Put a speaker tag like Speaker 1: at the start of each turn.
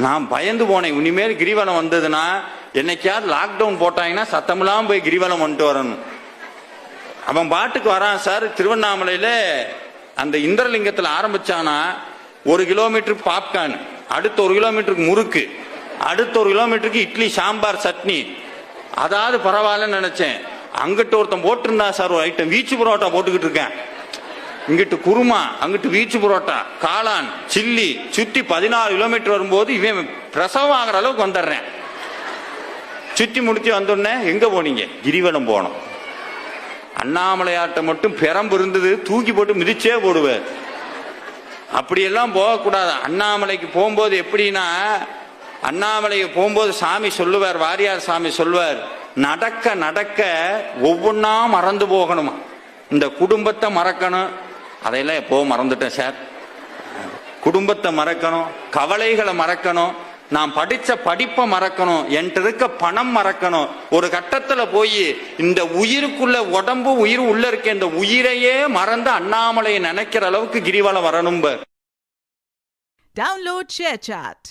Speaker 1: நான் பயந்து போனேன். இனிமேல் கிரிவலம் வந்ததுன்னா என்னைக்காவது லாக்டவுன் போட்டாங்கன்னா சத்தமெல்லாம் போய் கிரிவலம் வந்துட்டு வரணும். அவன் பாட்டுக்கு வரான் சார். திருவண்ணாமலையில அந்த இந்திரலிங்கத்தில் ஆரம்பிச்சானா 1 கிலோமீட்டர் பாப்கார்ன், அடுத்த 1 கிலோமீட்டருக்கு முறுக்கு, அடுத்த 1 கிலோமீட்டருக்கு இட்லி சாம்பார் சட்னி. அதாவது பரவாயில்லன்னு நினைச்சேன். அங்கிட்ட ஒருத்தன் போட்டிருந்தா சார் ஒரு ஐட்டம், வீச்சு புரோட்டா போட்டுக்கிட்டு இருக்கேன். இங்கிட்டு குருமா, அங்கிட்டு வீச்சு புரோட்டா, காளான், சில்லி, சுற்றி 14 கிலோமீட்டர் வரும்போது இவன் பிரசவம் ஆகிற அளவுக்கு வந்துடுறேன். சுற்றி முடிச்சு வந்தோடனே எங்க போனீங்க? கிரிவலம் போனோம். அண்ணாமலையாட்ட மட்டும் பெரம்பு இருந்தது, தூக்கி போட்டு மிதிச்சே போடுவார். அப்படியெல்லாம் போகக்கூடாது. அண்ணாமலைக்கு போகும்போது எப்படின்னா, அண்ணாமலைக்கு போகும்போது சாமி சொல்லுவார், வாரியார் சாமி சொல்லுவார், நடக்க நடக்க ஒவ்வொன்னா மறந்து போகணுமா. இந்த குடும்பத்தை மறக்கணும். அதையெல்லாம் எப்போ மறந்துட்டேன் சார். குடும்பத்தை மறக்கணும், கவலைகளை மறக்கணும், நான் படிச்ச படிப்பை மறக்கணும், என்கிட்ட இருக்க பணம் மறக்கணும். ஒரு கட்டத்துல போய் இந்த உயிருக்குள்ள உடம்பு உயிர் உள்ள இருக்க இந்த உயிரையே மறந்து அண்ணாமலையை நினைக்கிற அளவுக்கு கிரிவலம் வரணும்.
Speaker 2: Download ShareChat.